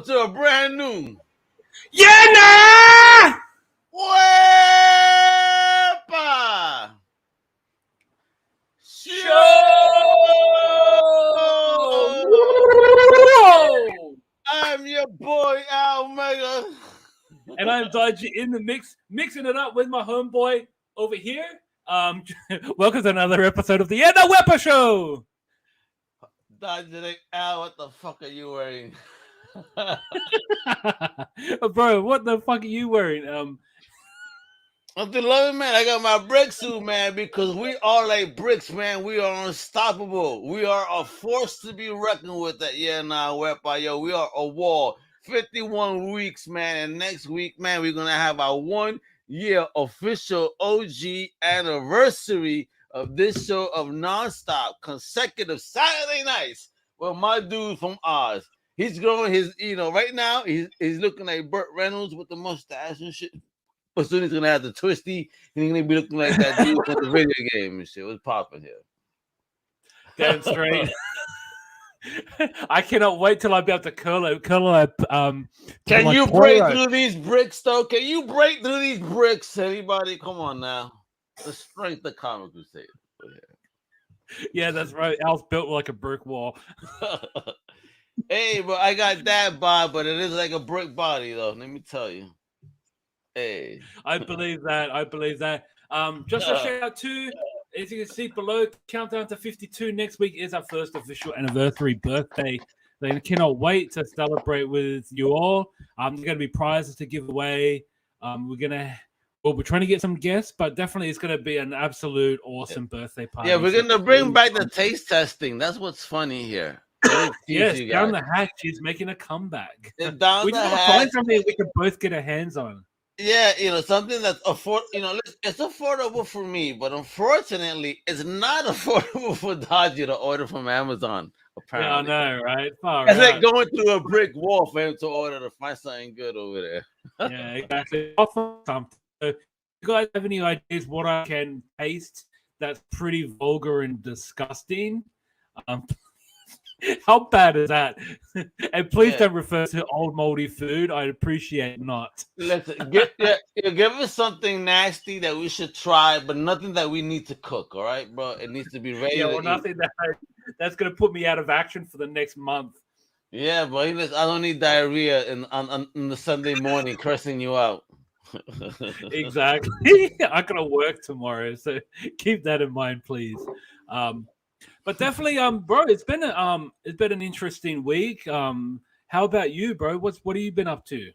to a brand new Yana Wepa Show. I'm your boy Almega. And I'm Dodgy in the mix, mixing it up with my homeboy over here. Welcome to another episode of the Wepa Show. Dodgy, Al, what the fuck are you wearing? Bro, what the fuck are you wearing? I'm loving, man. I got my brick suit, man, because we are like bricks, man. We are unstoppable. We are a force to be reckoned with at Wepa, yo. We are a wall. 51 weeks, man. And next week, man, we're going to have our 1 year official OG anniversary of this show of nonstop consecutive Saturday nights with my dude from Oz. He's growing his, right now, he's looking like Burt Reynolds with the mustache and shit. But soon he's gonna have the twisty, and he's gonna be looking like that dude from the video game and shit. What's popping here? Damn straight. I cannot wait till I be able to curl it. Can you break through these bricks, though? Can you break through these bricks? Anybody? Come on now. The strength of Comic Crusaders. Yeah, that's right. Al's built like a brick wall. Hey, but I got that bod, but it is like a brick body, though. Let me tell you. Hey. I believe that. Just a shout out to, as you can see below, countdown to 52. Next week is our first official anniversary birthday. They cannot wait to celebrate with you all. There's going to be prizes to give away. We're trying to get some guests, but definitely it's going to be an absolute awesome birthday party. Yeah, we're going to bring back the taste testing. That's what's funny here. Yes, down the hatch, she's making a comeback. We need to find something we can both get our hands on. Yeah, something that's it's affordable for me, but unfortunately, it's not affordable for Dodgy to order from Amazon. Apparently, yeah, I know, right? It's like going through a brick wall for him to order to find something good over there. Yeah, exactly. So if you guys have any ideas what I can taste that's pretty vulgar and disgusting? How bad is that? And please don't refer to old moldy food. I'd appreciate not. Listen, give us something nasty that we should try, but nothing that we need to cook. All right, bro. It needs to be ready. Nothing that's gonna put me out of action for the next month. Yeah, but I don't need diarrhea on the Sunday morning cursing you out. Exactly. I gotta work tomorrow, so keep that in mind, please. But definitely, bro, it's been an interesting week. How about you, bro? What have you been up to?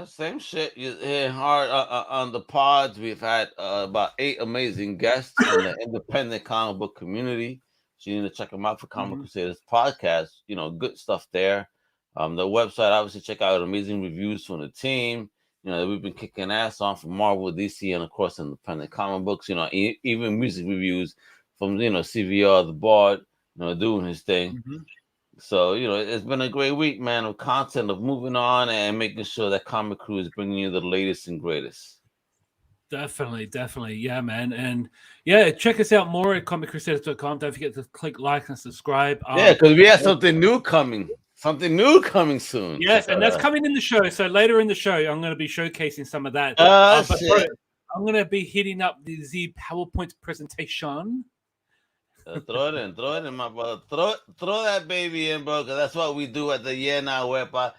Same shit. You hit hard on the pods. We've had about 8 amazing guests in the independent comic book community. So you need to check them out for Comic Crusaders podcast. Good stuff there. The website, obviously, check out amazing reviews from the team. That we've been kicking ass on from Marvel, DC, and of course independent comic books. Even music reviews from CVR, the Bard, doing his thing. Mm-hmm. So it's been a great week, man, of content, of moving on and making sure that Comic Crew is bringing you the latest and greatest. Definitely, yeah, man, and yeah, check us out more at comiccrusaders.shop. Don't forget to click like and subscribe. Because we have something new coming soon. Yes, and that's coming in the show. So later in the show, I'm going to be showcasing some of that. Bro, I'm going to be hitting up the PowerPoint presentation. Throw it in, my brother. Throw that baby in, bro, because that's what we do at the Wepa.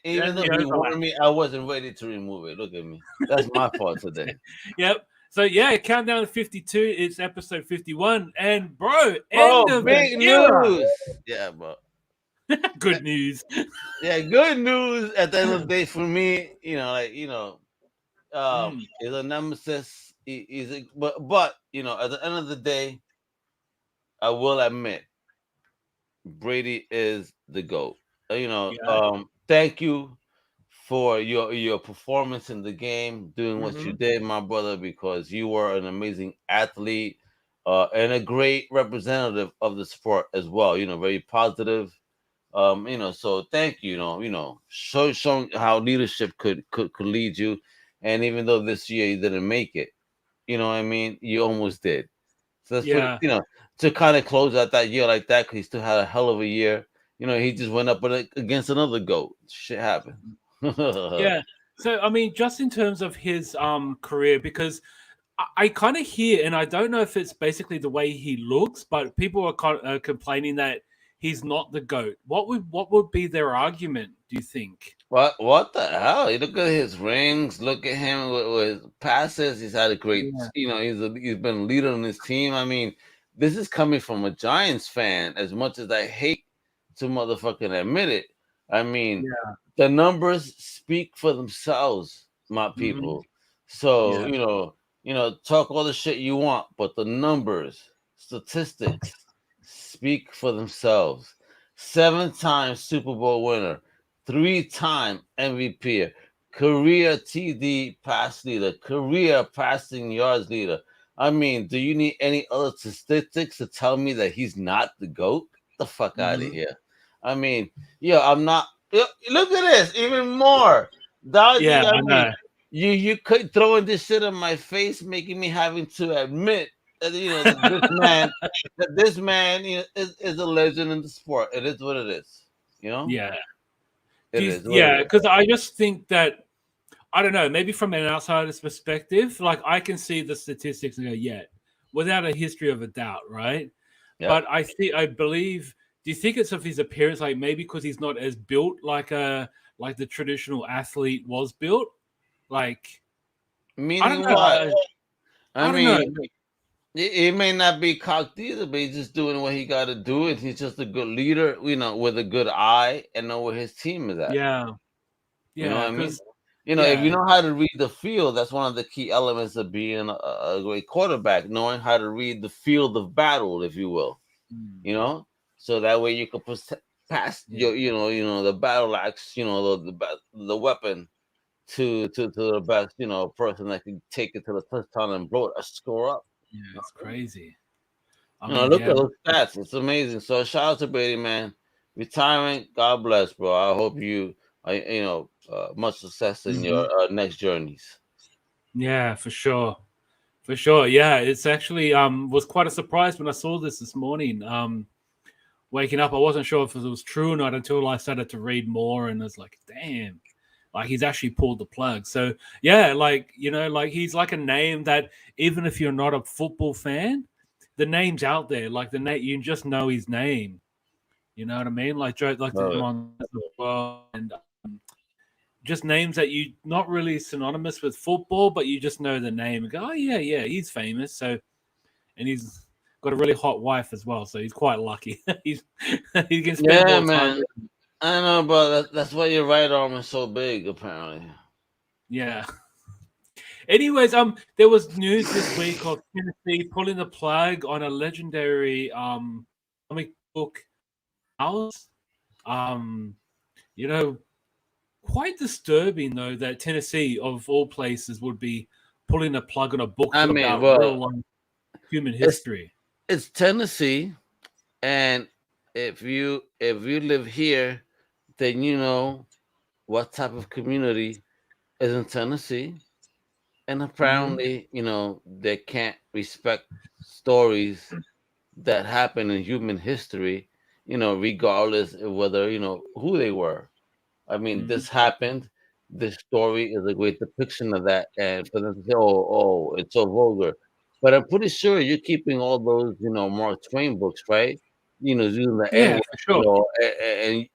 Even though you warned me, I wasn't ready to remove it. Look at me. That's my fault today. Yep. So yeah, countdown to 52. It's episode 51, and bro, big news. Yeah, bro. Good news. Yeah, good news at the end of the day for me. He's a nemesis. But at the end of the day, I will admit, Brady is the GOAT. Thank you for your performance in the game, doing what you did, my brother, because you were an amazing athlete and a great representative of the sport as well. Very positive. So thank you. Showing how leadership could lead you, and even though this year you didn't make it, you almost did. So that's to kind of close out that year like that, because he still had a hell of a year. he just went up against another goat. Shit happened. Yeah. So I mean, just in terms of his career, because I kind of hear, and I don't know if it's basically the way he looks, but people are complaining that he's not the goat. What would be their argument? Do you think? What the hell? You look at his rings. Look at him with his passes. He's had a great. Yeah. He's been a leader on his team. I mean, this is coming from a Giants fan. As much as I hate to motherfucking admit it, I mean, Yeah. the numbers speak for themselves, my Hmm. people. So Yeah. talk all the shit you want, but the numbers, statistics, speak for themselves. 7-time Super Bowl winner, 3-time MVP, career TD pass leader, career passing yards leader. I mean, do you need any other statistics to tell me that he's not the GOAT? Get the fuck out of Hmm. here. I mean, I'm not. Look at this, even more. Yeah, Dodgy, I I mean, know. you could throwing this shit in my face, making me having to admit that this man is a legend in the sport. It is what it is. You know, Yeah. it is what it Yeah, is. because I just think that I don't know, maybe from an outsider's perspective, like I can see the statistics and go, yeah, without a history of a doubt, right? Yep. But I believe. Do you think it's of his appearance, like maybe because he's not as built like the traditional athlete was built? Like I don't Meaning know. what? I I don't know. mean, it may not be cocked either, but he's just doing what he got to do, and he's just a good leader, with a good eye and know where his team is at. Yeah, You know what yeah, I mean? because If you yeah, know how to read the field, that's one of the key elements of being a great quarterback, knowing how to read the field of battle, if you will. mm, So that way you can pass yeah, the battle axe, the weapon to the best, person that can take it to the touchdown and blow it a score up. yeah, it's crazy. I You know, mean, look yeah, at those stats. It's amazing. So shout out to Brady, man. Retirement, God bless, bro. I hope much success in your mhm. next journeys. Yeah, for sure. For sure. Yeah, it's actually was quite a surprise when I saw this morning. Waking up, I wasn't sure if it was true or not until I started to read more, and it's like, damn, like he's actually pulled the plug. So yeah, like like he's like a name that even if you're not a football fan, the name's out there. Like the name, you just know his name. You know what I mean? Like Joe, like the Love it. Mon as well, and just names that you not really synonymous with football, but you just know the name and go, oh yeah, yeah, he's famous. So and he's got a really hot wife as well, so he's quite lucky. He can spend Yeah, more time man. with. I know, but that's why your right arm is so big, apparently. Yeah. Anyways, there was news this week of Tennessee pulling the plug on a legendary comic book house. Um, you know, quite disturbing though that Tennessee, of all places, would be pulling a plug on a book I mean, about real well, life human it's history. it's Tennessee, and if you live here, then you know what type of community is in Tennessee, and Hmm. apparently, they can't respect stories that happen in human history, regardless of whether who they were. I mean, Hmm. this happened. This story is a great depiction of that, and for them to say, "Oh, it's so vulgar," but I'm pretty sure you're keeping all those, Mark Twain books, right? Using the N Yeah, word, for sure.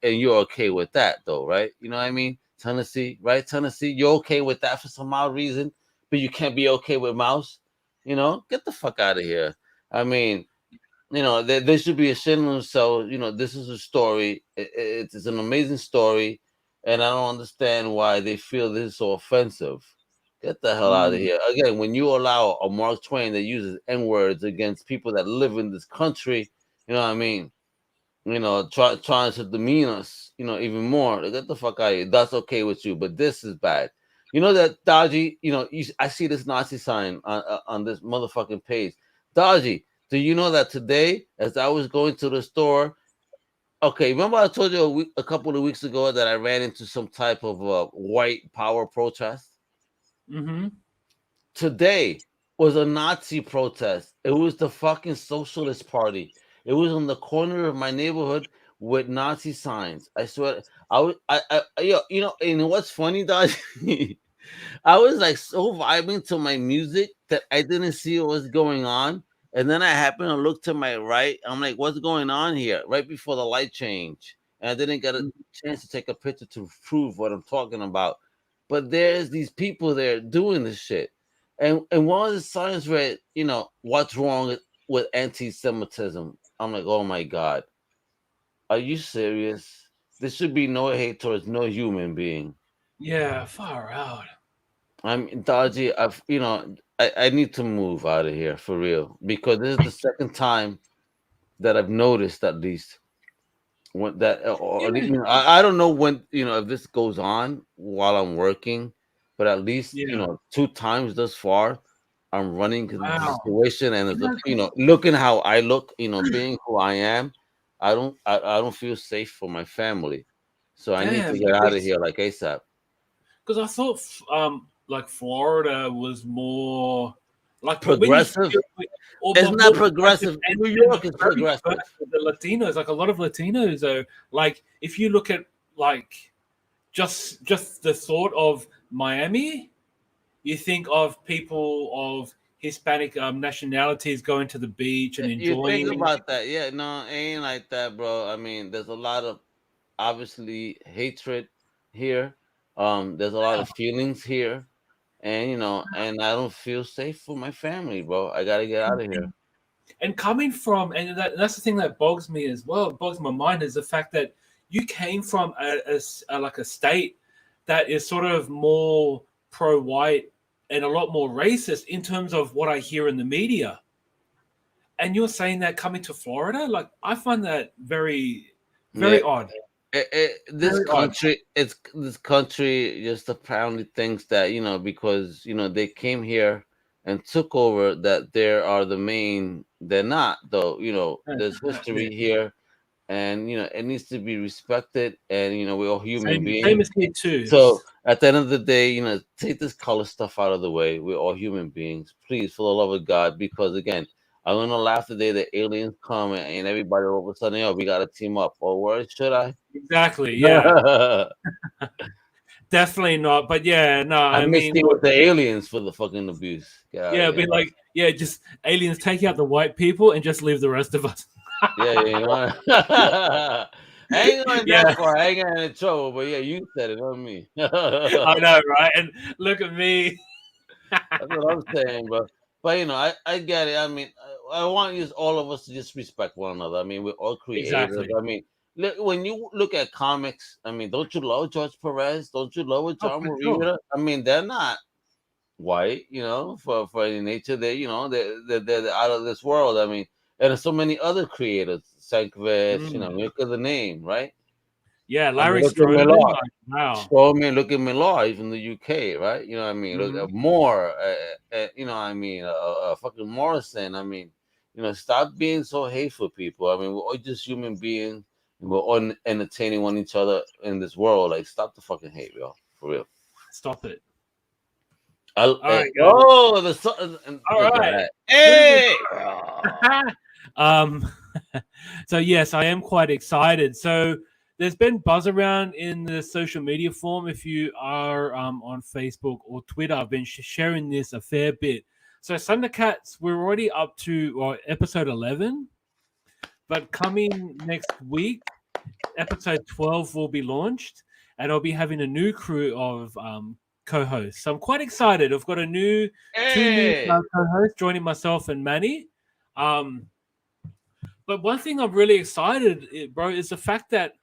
and you're okay with that, though, right? You know what I mean? Tennessee, right? Tennessee, you're okay with that for some odd reason, but you can't be okay with Mouse. Get the fuck out of here. I mean, they should be ashamed of themselves. This is a story. It's an amazing story, and I don't understand why they feel this is so offensive. Get the hell out of Mm. here! Again, when you allow a Mark Twain that uses N words against people that live in this country, you know what I mean? Trying to demean us, even more. Get the fuck out of here. That's okay with you, but this is bad. You know that Dodgy. I see this Nazi sign on this motherfucking page. Dodgy. Do you know that today, as I was going to the store, okay, remember I told you a couple of weeks ago that I ran into some type of white power protest? Hmm. Today was a Nazi protest. It was the fucking Socialist Party. It was on the corner of my neighborhood with Nazi signs. I swear, you know, and what's funny, Dodgy? I was like so vibing to my music that I didn't see what was going on. And then I happened to look to my right. I'm like, what's going on here? Right before the light change. And I didn't get a chance to take a picture to prove what I'm talking about. But there's these people there doing this shit. And one of the signs read, you know, what's wrong with anti-Semitism? I'm like, oh my God. Are you serious? There should be no hate towards no human being. Yeah, far out. I'm Dodgy. You know, I need to move out of here for real because this is the second time that I've noticed at least when that, or, Yeah, you know, I don't know when, you know, if this goes on while I'm working, but at least, you yeah. know, two times thus far, I'm running into the Wow. situation and You as a, know, you know, looking how I look, you know, being who I am, I don't feel safe for my family, so I need to damn, get out of here like ASAP. because I thought like Florida was more like when you Progressive. or It's more not progressive progressive. New and York is very progressive. diverse with the Latinos. Like a lot of Latinos are like if you look at like just the thought of Miami, you think of people of Hispanic nationalities going to the beach and You think enjoying. about that. Yeah, no, it ain't like that, bro. I mean, there's a lot of obviously hatred here. There's a lot of feelings here. And you know, and I don't feel safe for my family, bro. I gotta get out of here. And coming from, and that's the thing that bogs me as well, bogs my mind is the fact that you came from like a state that is sort of more pro-white and a lot more racist in terms of what I hear in the media. And you're saying that coming to Florida, like I find that very, Yeah, very odd, this very odd. country, it's this country just apparently thinks that, you know, because you know they came here and took over, that they are the main. They're not, though. You know, there's Yeah. history here, and you know it needs to be respected, and you know we're all human Same beings. as here too. So at the end of the day, you know, take this color stuff out of the way. We're all human beings, please, for the love of God, because again, I'm gonna laugh the day the aliens come and everybody all of a sudden, oh, we gotta team up. Or where should I? Exactly. Yeah. Definitely not. But yeah, no, I I missed mean, it with the aliens for the fucking abuse. Get out of yeah, here. be like, yeah, just aliens take out the white people and just leave the rest of us. Yeah, yeah, you know. I ain't going that Yeah, far. I ain't getting in trouble, but yeah, you said it, not me. I know, right? And look at me. That's what I'm saying, bro. But you know, I get it. I mean, I want you, all of us, to just respect one another. I mean, we're all creators. Exactly. I mean, look, when you look at comics, I mean, don't you love George Perez? Don't you love Oh, John for sure. Romita? I mean, they're not white, you know, for any nature. They, you know, they're out of this world. I mean, and there's so many other creators, Sankovic, you know, Mm. look at the name, right? Yeah, I mean, Larry look at Stroder. Millar. Like, wow. Strowman, look at Millar. He's from the UK, right? You know what I mean? Look Mhm. at Moore. You know what I mean? Fucking Morrison. I mean, you know, stop being so hateful, people. I mean, we're all just human beings. And we're all entertaining one each other in this world. Like, stop the fucking hate, yo. For real. Stop it. All I, right, guys. oh, the All look at right. that. Moving Hey! on. um, so yes, I am quite excited. So there's been buzz around in the social media form. If you are on Facebook or Twitter, I've been sharing this a fair bit. So Thundercats, we're already up to episode 11, but coming next week, episode 12 will be launched, and I'll be having a new crew of co-hosts. So I'm quite excited. I've got two new Hey! co-hosts joining myself and Manny. Um, but one thing I'm really excited, bro, is the fact that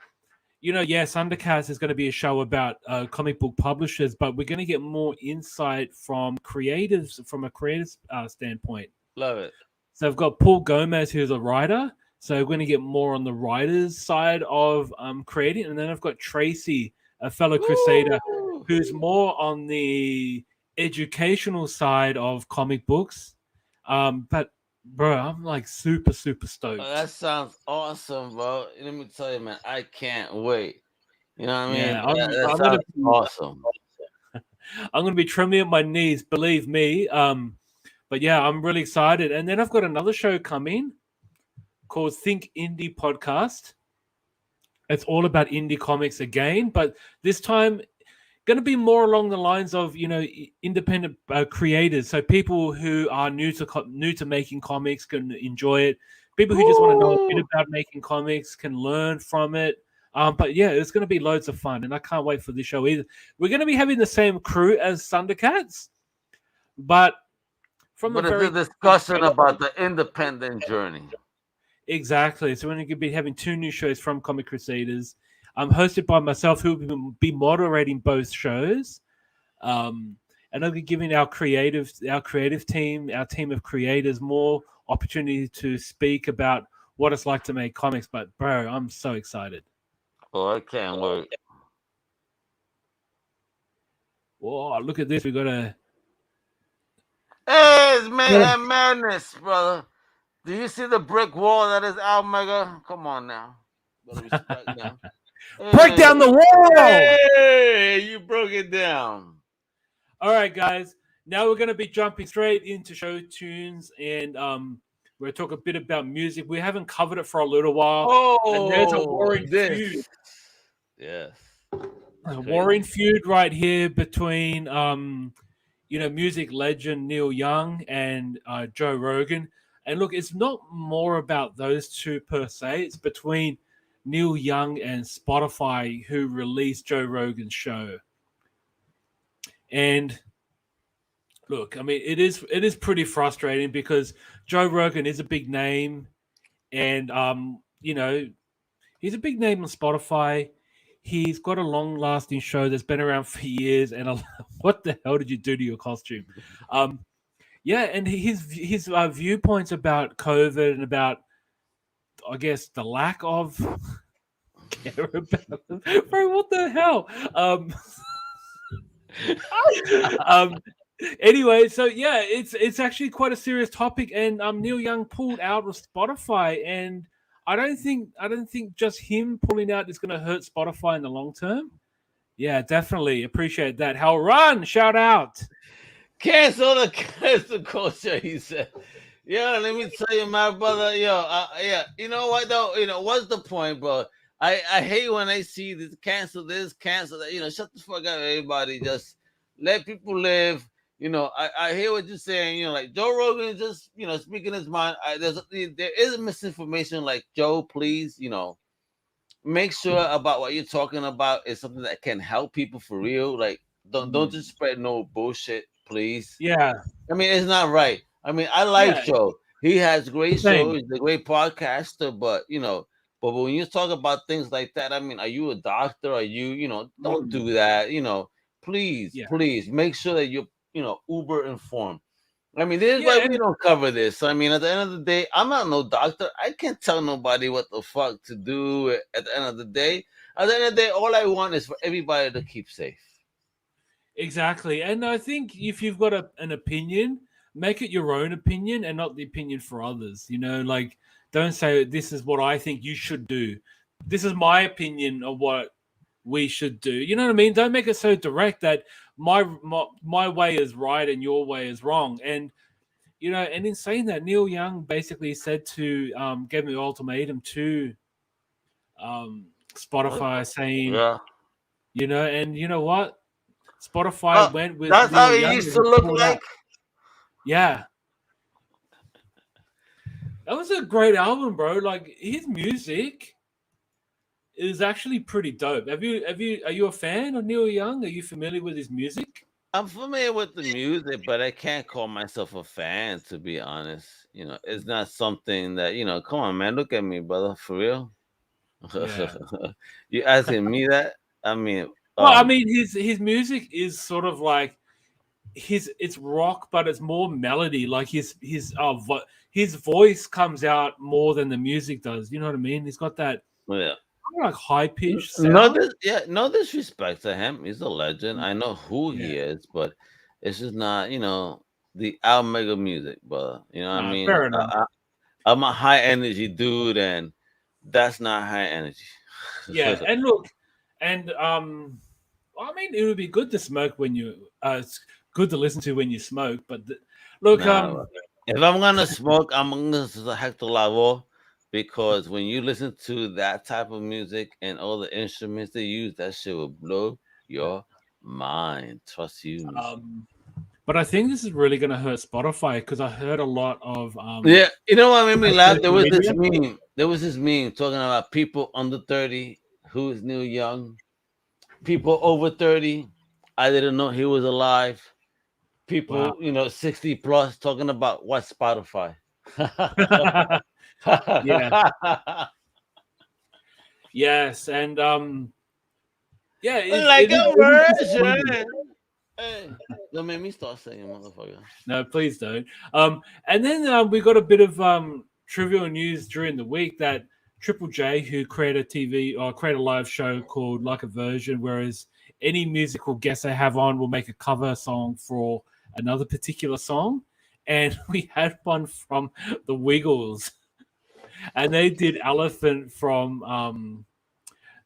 yes, Undercast is going to be a show about comic book publishers, but we're going to get more insight from creatives, from a creative standpoint. Love it. So I've got Paul Gomez, who's a writer. So we're going to get more on the writer's side of creating. And then I've got Tracy, a fellow Crusader, Woo! who's more on the educational side of comic books. But, bro, I'm like super, super Oh, stoked. that sounds awesome, bro. Let me tell you, man, I can't wait. You know what I mean? Yeah, I'm, That I'm sounds gonna be, awesome. I'm gonna be trembling at my knees, believe me. But yeah, I'm really excited. And then I've got another show coming called Think Indie Podcast. It's all about indie comics again, but this time going to be more along the lines of independent creators. So people who are new to making comics can enjoy it. People who just want to know a bit about making comics can learn from it. But yeah, it's going to be loads of fun, and I can't wait for this show either. We're going to be having the same crew as Thundercats, but from But a it's very a discussion about the independent journey. exactly. So we're going to be having 2 new shows from Comic Crusaders. I'm hosted by myself, who will be moderating both shows. And I'll be giving our creative team, our team of creators, more opportunity to speak about what it's like to make comics. But bro, I'm so excited. Oh, I can't wait. Oh, look at this. We got a Hey, it's Mayhem Madness, brother. Do you see the brick wall that is Omega? Come on now. Better respect now. break down the wall. Hey, you broke it down. All right, guys. Now we're going to be jumping straight into show tunes, and we're going to talk a bit about music. We haven't covered it for a little while. And there's a warring feud. Yes. A warring feud right here between music legend Neil Young and Joe Rogan. And look, it's not more about those two per se. It's between Neil Young and Spotify, who released Joe Rogan's show. And look, I mean, it is pretty frustrating because Joe Rogan is a big name, and he's a big name on Spotify. He's got a long-lasting show that's been around for years. And what the hell did you do to your costume? Yeah, and his viewpoints about COVID and about, I guess, the lack of care about them. Bro, what the hell? Anyway, so yeah, it's actually quite a serious topic, and Neil Young pulled out of Spotify, and I don't think just him pulling out is going to hurt Spotify in the long term. Yeah, definitely appreciate that. Hell run, shout out. Cancel the cancel culture, he said. Yeah, let me tell you, my brother. Yeah. You know what though? What's the point, bro? I hate when I see this, cancel that. Shut the fuck up, everybody. Just let people live. I hear what you're saying. Like Joe Rogan is just, speaking his mind. There is misinformation. Like Joe, please, make sure about what you're talking about is something that can help people for real. Like don't just spread no bullshit, please. Yeah. I mean, it's not right. I mean, I like Joe. He has great shows. He's a great podcaster, but when you talk about things like that, I mean, are you a doctor? Are you, don't do that. Please make sure that you're, uber informed. I mean, this is why we don't cover this. I mean, at the end of the day, I'm not no doctor. I can't tell nobody what the fuck to do at the end of the day. At the end of the day, all I want is for everybody to keep safe. Exactly. And I think if you've got an opinion, make it your own opinion and not the opinion for others. Like, don't say this is what I think you should do. This is my opinion of what we should do. You know what I mean? Don't make it so direct that my way is right and your way is wrong. And and in saying that, Neil Young basically said to gave an ultimatum to Spotify, saying, and you know what? Spotify went with that's Neil how he Young used to look like. Yeah. That was a great album, bro. Like, his music is actually pretty dope. Are you a fan of Neil Young? Are you familiar with his music? I'm familiar with the music, but I can't call myself a fan, to be honest. It's not something that, come on, man, look at me, brother, for real. Yeah. You asking me that? I mean, I mean, his music is sort of like it's rock, but it's more melody. Like his voice comes out more than the music does. You know what I mean? He's got that like high pitched sound. No disrespect to him. He's a legend. I know who he is, but it's just not, the Omega music, brother. You know what I mean? Fair enough. I'm a high energy dude, and that's not high energy. Yeah, and look, and I mean, it would be good to smoke when you. It's good to listen to when you smoke, but look, if I'm gonna smoke, I'm gonna Hector Lavoe, because when you listen to that type of music and all the instruments they use, that shit will blow your mind. Trust you me. But I think this is really going to hurt Spotify because I heard a lot of Yeah, you know what made me laugh? There social was this media. meme. There was this meme talking about people under 30 who's new young, people over 30. I didn't know he was alive. People, Wow. 60 plus talking about what Spotify. Yeah. Yes, and yeah, Like it a is virgin. disappointing. Hey, don't make me start singing, motherfucker. No, please don't. And then we got a bit of trivial news during the week that Triple J, who created create a live show called Like a Version, whereas any musical guest they have on will make a cover song for another particular song, and we had one from the Wiggles, and they did Elephant from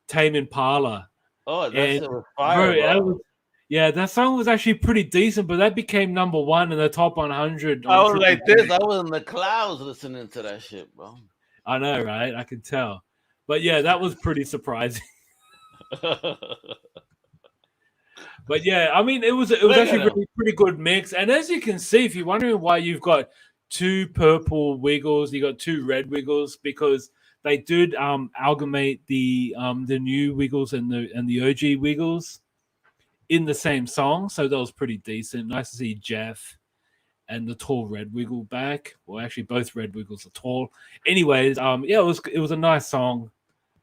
Tame Impala. Oh, that's And a bro, fire, bro. that song was actually pretty decent, but that became number one in the top 100 I on was Triple like this. J. I was in the clouds listening to that shit, bro. I know, right? I can tell. But yeah, that was pretty surprising. But yeah, I mean, it was Look actually at him. really pretty good mix. And as you can see, if you're wondering why you've got two purple Wiggles, you got two red Wiggles, because they did amalgamate the new Wiggles and the OG Wiggles in the same song, so that was pretty decent. Nice to see Jeff and the tall red wiggle back. Well, actually, both red wiggles are tall. Anyways, yeah, it was a nice song,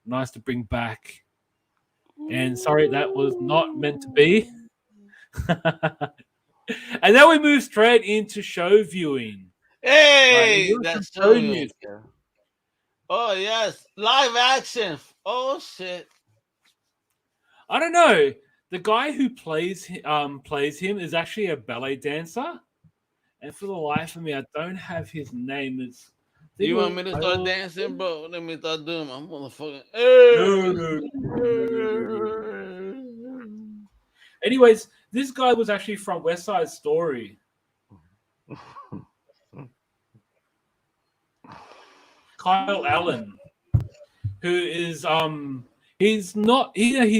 nice to bring back. And sorry, that was not meant to be. And then we move straight into show viewing. Right, Hey, some that's show so news. good. Oh yes, live action. Oh shit. I don't know. The guy who plays him is actually a ballet dancer, and for the life of me, I don't have his name. You want me to start dancing, bro? Let me start doing my motherfucking. No. Anyways, this guy was actually from West Side Story. Kyle Allen, who is he's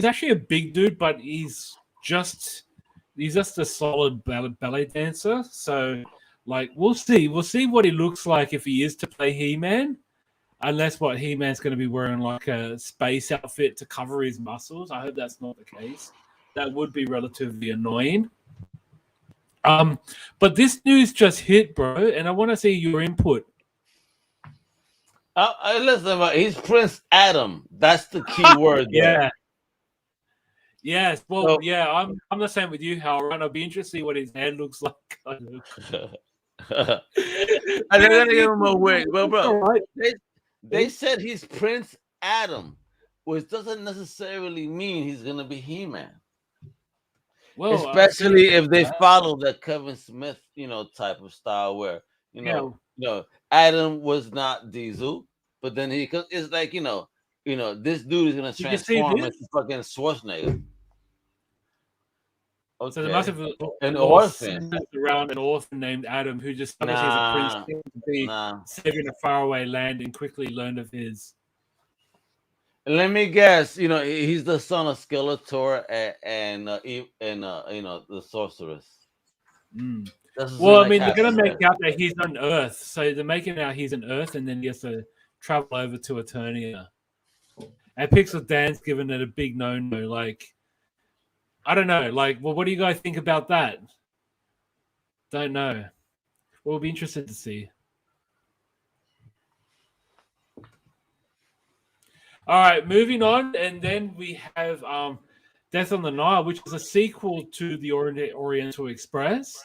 actually a big dude, but he's just a solid ballet dancer. So like we'll see what he looks like if he is to play He-Man. Unless what He-Man's going to be wearing like a space outfit to cover his muscles. I hope that's not the case. That would be relatively annoying. But this news just hit, bro, and I want to see your input. Listen, he's Prince Adam. That's the key word there. Yeah. Yes. Well, yeah, I'm the same with you, Hal. Right? I'll be interested to see what his head looks like. And they're gonna give him a wig. Well, bro, Right. they said he's Prince Adam, which doesn't necessarily mean he's gonna be He-Man. Well, especially if they follow the Kevin Smith, type of style where Adam was not Diesel, but then it's like this dude is gonna transform into fucking Schwarzenegger. Okay. So there must have an orphan around an orphan named Adam who just sees a prince to be saving a faraway land and quickly learned of his. Let me guess. He's the son of Skeletor and the sorceress. Mm. Well, I mean, they're gonna make out that he's on Earth, so they're making out he's on Earth, and then he has to travel over to Eternia. And Pixel Dan's given it a big no-no. Like, I don't know. Like, well, what do you guys think about that? Don't know. We'll be interested to see. All right, moving on, and then we have Death on the Nile, which is a sequel to the Oriental Express.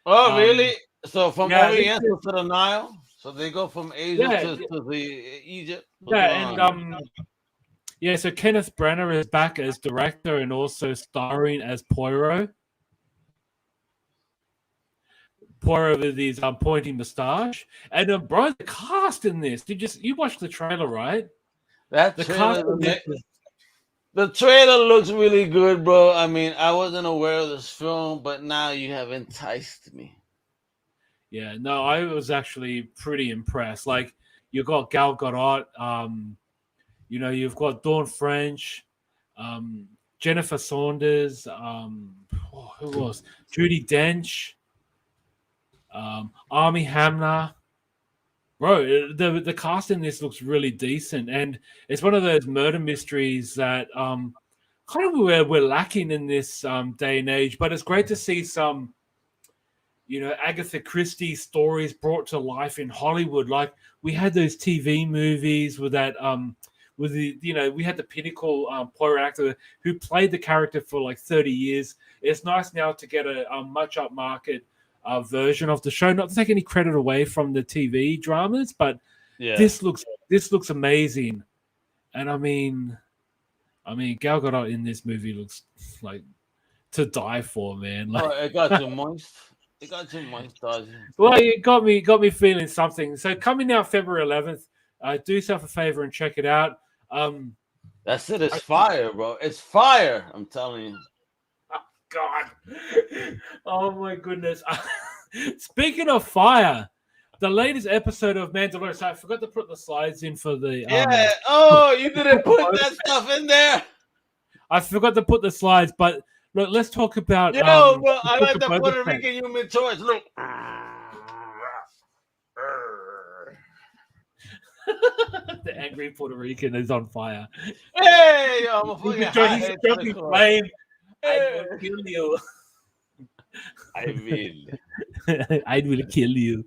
Oh, really? So from Oriental to the Nile? So they go from Asia to the Egypt? So Kenneth Branagh is back as director and also starring as Poirot. Poirot with his pointy moustache. And bro, the cast in this, you watched the trailer, right? The trailer looks really good, bro. I mean, I wasn't aware of this film, but now you have enticed me. Yeah, no, I was actually pretty impressed. Like, You've got Gal Gadot. You know, you've got Dawn French, Jennifer Saunders. Who else? Judi Dench, Armie Hamner. Bro, the cast in this looks really decent, and it's one of those murder mysteries that kind of we're lacking in this day and age. But it's great to see some, you know, Agatha Christie stories brought to life in Hollywood. Like we had those TV movies with that with the, you know, we had the pinnacle player actor who played the character for like 30 years. It's nice now to get a much upmarket version of the show. Not to take any credit away from the TV dramas, but this looks amazing. And I mean, Gal Gadot in this movie looks like to die for, man. Like, it got too moist. It got too moist, Dodgy. Well, it got me feeling something. So coming out February 11th, do yourself a favor and check it out. That's it. It's fire, bro. It's fire. I'm telling you. God. Oh my goodness. Speaking of fire, the latest episode of Mandalorian. So I forgot to put the slides in for the you didn't put that stuff in there. I forgot to put the slides, but look, let's talk about bro, I like the Puerto Rican Human Torch. Look. The angry Puerto Rican is on fire. Hey, I'm a fucking he's jumping flame. I will kill you. I will kill you.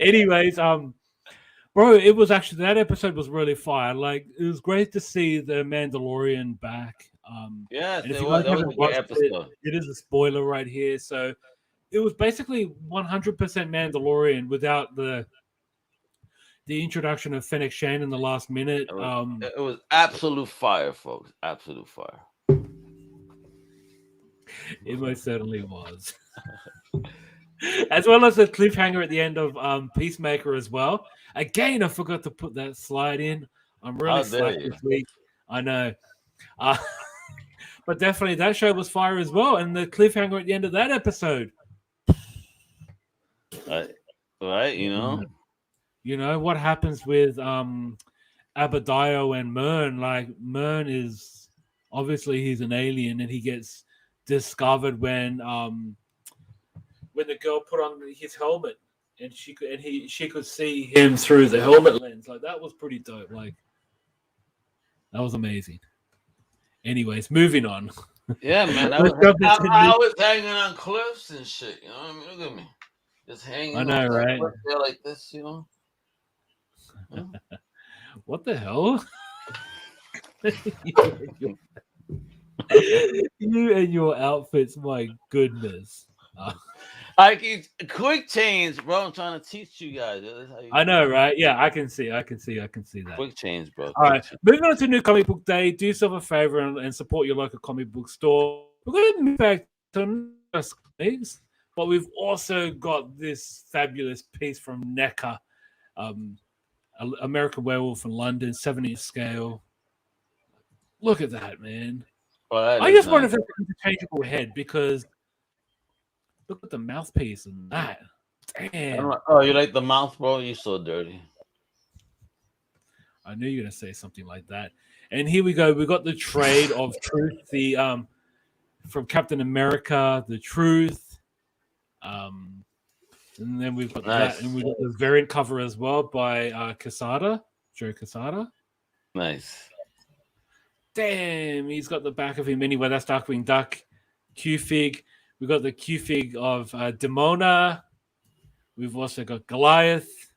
Anyways, bro, it was actually, that episode was really fire. Like, it was great to see the Mandalorian back. Yes, if it you was. guys That was a haven't great watched episode. it is a spoiler right here. So it was basically 100% Mandalorian without the introduction of Fennec Shand in the last minute. It was absolute fire, folks. Absolute fire. It most certainly was. As well as the cliffhanger at the end of Peacemaker as well. Again, I forgot to put that slide in. I'm really slack this week. I know. But definitely that show was fire as well. And the cliffhanger at the end of that episode. Right, you know? You know, what happens with Abadayo and Mern? Like, Mern is, obviously he's an alien and he gets discovered when the girl put on his helmet and she could see him through the helmet lens. Like, that was pretty dope. Like, that was amazing. Anyways, moving on. Yeah, man. I was hanging on cliffs and shit. You know what I mean? Look at me. Just hanging I know, right? Like this, you know? Yeah. What the hell? You and your outfits, my goodness. I keep quick change, bro. I'm trying to teach you guys. I know, right? Yeah, I can see that. Quick change, bro. All right, moving on to New Comic Book Day. Do yourself a favor and support your local comic book store. We're going to move back to comics, but we've also got this fabulous piece from NECA, American Werewolf in London, 70th scale. Look at that, man. I just wonder if it's an interchangeable head, because look at the mouthpiece and that. Damn. Oh, you like the mouth, bro? You're so dirty. I knew you were going to say something like that. And here we go. We got the trade of Truth, the from Captain America, the Truth. And then we've got that, and we've got the variant cover as well by Quesada, Joe Quesada. Nice. Damn, he's got the back of him anyway. That's Darkwing Duck, Q-Fig. We've got the Q-Fig of Demona. We've also got Goliath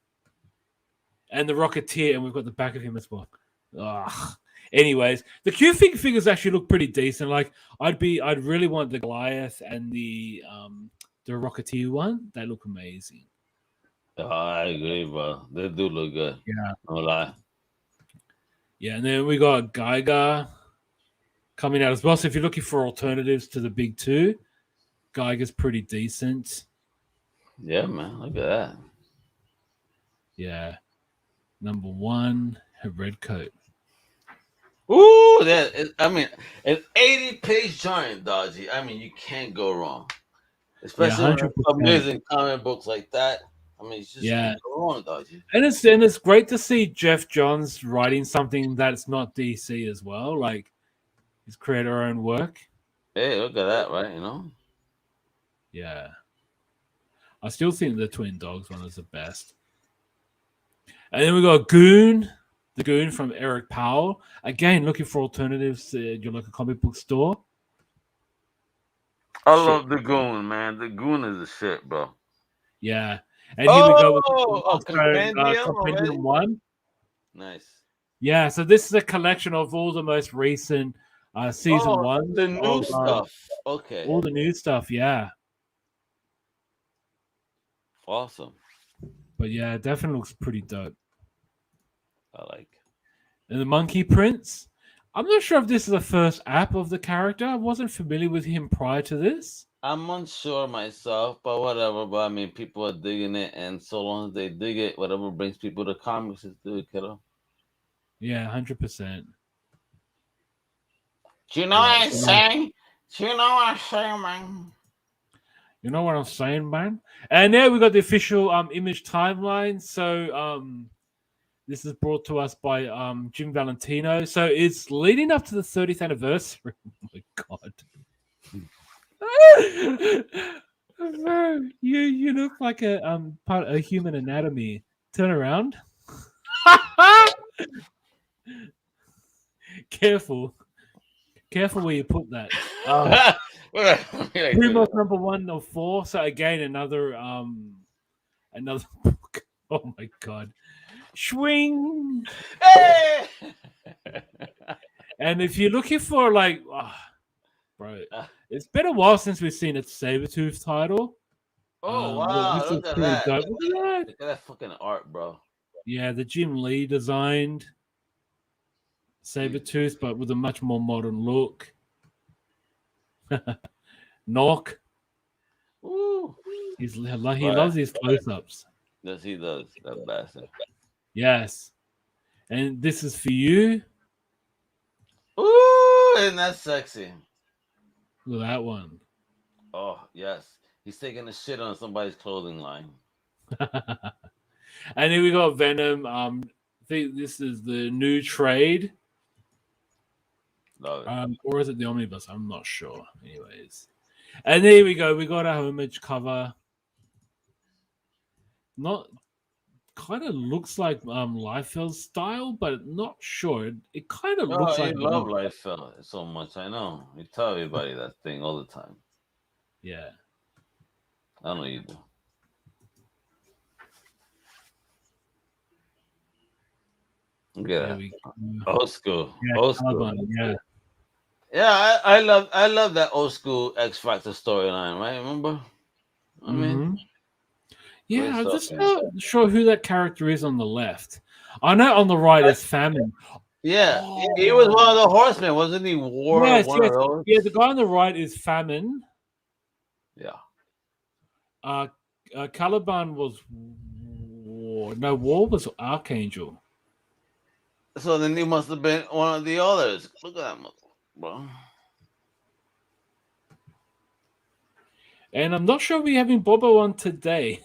and the Rocketeer, and we've got the back of him as well. Ugh. Anyways, the Q-Fig figures actually look pretty decent. Like, I'd really want the Goliath and the Rocketeer one. They look amazing. Oh, I agree, bro. They do look good. Yeah. No lie. Yeah, and then we got Geiger coming out as well. So if you're looking for alternatives to the big two, Geiger's pretty decent. Yeah, man. Look at that. Yeah. Number 1, her red coat. Ooh, an 80-page giant, Dodgy. I mean, you can't go wrong. Especially with amazing comic books like that. I mean, it's just Yeah. go wrong, Dodgy. And it's great to see Jeff Johns writing something that's not DC as well. Like he's created our own work. Hey, look at that, right? You know. Yeah. I still think the Twin Dogs one is the best. And then we got Goon, the Goon from Eric Powell. Again, looking for alternatives at your local comic book store. I Shit. love the Goon, man. The Goon is the shit, bro. Yeah. And here we go with Oh, a compendium already. Compendium 1. Nice. Yeah, so this is a collection of all the most recent season Oh, ones the new of stuff. Okay. all the new stuff. Yeah. Awesome. But yeah, it definitely looks pretty dope. I like. And the Monkey Prince. I'm not sure if this is the first app of the character. I wasn't familiar with him prior to this. I'm unsure myself, but whatever. But I mean, people are digging it, and so long as they dig it, whatever brings people to comics is good, kiddo. Yeah, 100%. Do you know Yeah, what I'm saying? Do you know what I'm saying, man? You know what I'm saying, man? And there we got the official image timeline. So this is brought to us by Jim Valentino. So it's leading up to the 30th anniversary. Oh my god. Bro, you look like a part of Human Anatomy. Turn around. Careful where you put that. Primo's number 1 of 4. So again, another book. Oh my god. Swing. Hey! And if you're looking for like, bro, it's been a while since we've seen a Sabretooth title. Oh wow! This is Look at pretty that. dope. Look at that fucking art, bro. Yeah, the Jim Lee designed Sabretooth, but with a much more modern look. Knock. Ooh. He loves these close-ups. Yes, he does. That bastard. Yes. And this is for you. Ooh, isn't that sexy? Look at that one. Oh yes, he's taking a shit on somebody's clothing line. And then we got Venom. I think this is the new trade. Love it. Or is it the omnibus? I'm not sure. Anyways. And there we go. We got our homage cover. Not kind of looks like Liefeld's style, but not sure. It kind of looks like you love Liefeld so much. I know. You tell everybody that thing all the time. Yeah. I know you do. Yeah. Old school. Yeah, Old school. Yeah. Yeah, I love that old school X Factor storyline, right? Remember? I mean, yeah, I'm just not sure who that character is on the left. I know on the right is Famine. Yeah, he was one of the horsemen, wasn't he? Yes. Yeah, the guy on the right is Famine. Yeah. Caliban was War. No, War was Archangel. So then he must have been one of the others. Look at that, bro. And I'm not sure we're having Bobo on today.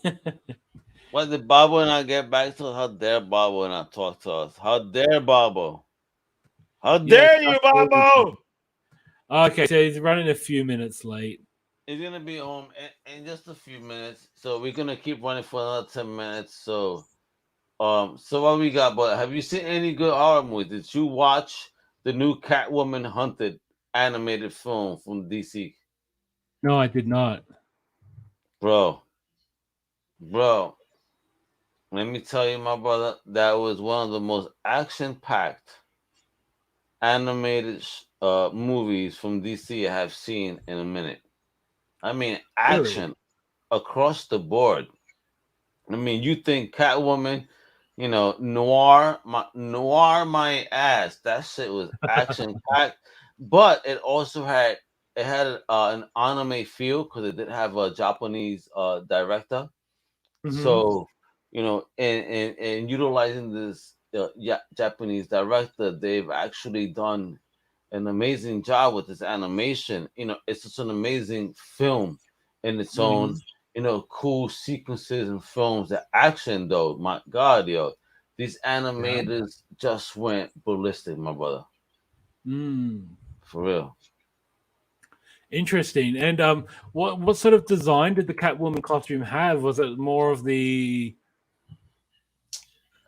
Why did Bobo not get back to us? How dare Bobo not talk to us? How dare Bobo? How dare you, Bobo? Okay, so he's running a few minutes late. He's gonna be home in just a few minutes, so we're gonna keep running for another 10 minutes. So what we got? But have you seen any good horror movies? Did you watch the new Catwoman Hunted animated film from DC? No, I did not. Bro, let me tell you, my brother, that was one of the most action-packed animated movies from DC I have seen in a minute. I mean, action across the board. I mean, you think Catwoman, noir my ass. That shit was action-packed, but it also had an anime feel because it did have a Japanese director. Mm-hmm. So, in utilizing this Japanese director, they've actually done an amazing job with this animation. It's such an amazing film in its own. cool sequences and films. The action, though, my God, yo, these Yeah. animators just went ballistic, my brother, for real. Interesting. And what sort of design did the Catwoman costume have? Was it more of the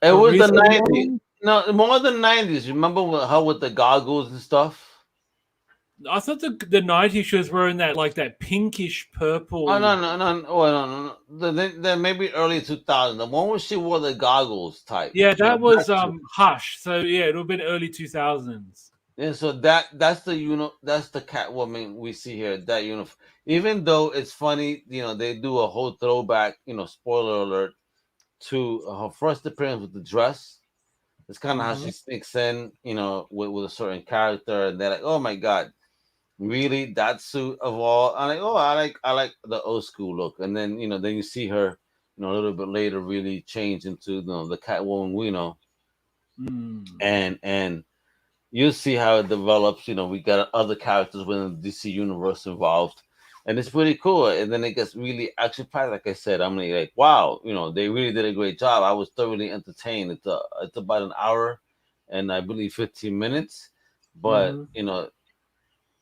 It was the recent 90s. one? No, more than 90s. Remember how with the goggles and stuff? I thought the 90s she was wearing that like that pinkish Oh purple. no no no! Oh no no no! Then maybe early 2000. The one where she wore the goggles type. Yeah, Yeah, that was that's it. Hush. So yeah, it would have been early 2000s. And so that's the that's the Catwoman we see here. That uniform. Even though it's funny, they do a whole throwback. Spoiler alert to her first appearance with the dress. It's kind of how Hmm. she sneaks in, with a certain character, and they're like, "Oh my god, really that suit of all?" I'm like, "Oh, I like the old school look." And then then you see her, a little bit later, really change into the Catwoman we know, Mm. and you'll see how it develops. We got other characters within the DC universe involved, and it's pretty cool. And then it gets really action packed. Like I said, I'm like, wow, they really did a great job. I was thoroughly entertained. It's about an hour, and I believe 15 minutes, but Hmm.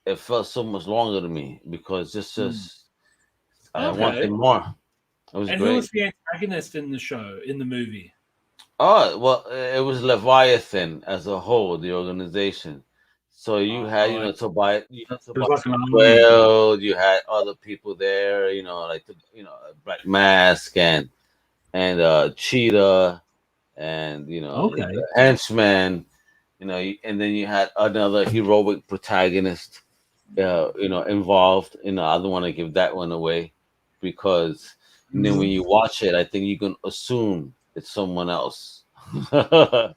it felt so much longer to me because Mm. I wanted Okay. more. It was And who great. was the antagonist in the show, in the movie? Oh well, it was Leviathan as a whole, the organization. So you had, Like, it was like Tobias an army. Well, you had other people there, like Black Mask and Cheetah and Okay. the henchman, and then you had another heroic protagonist, involved. I don't want to give that one away because then when Mhm. you watch it, I think you can assume it's someone else. Well,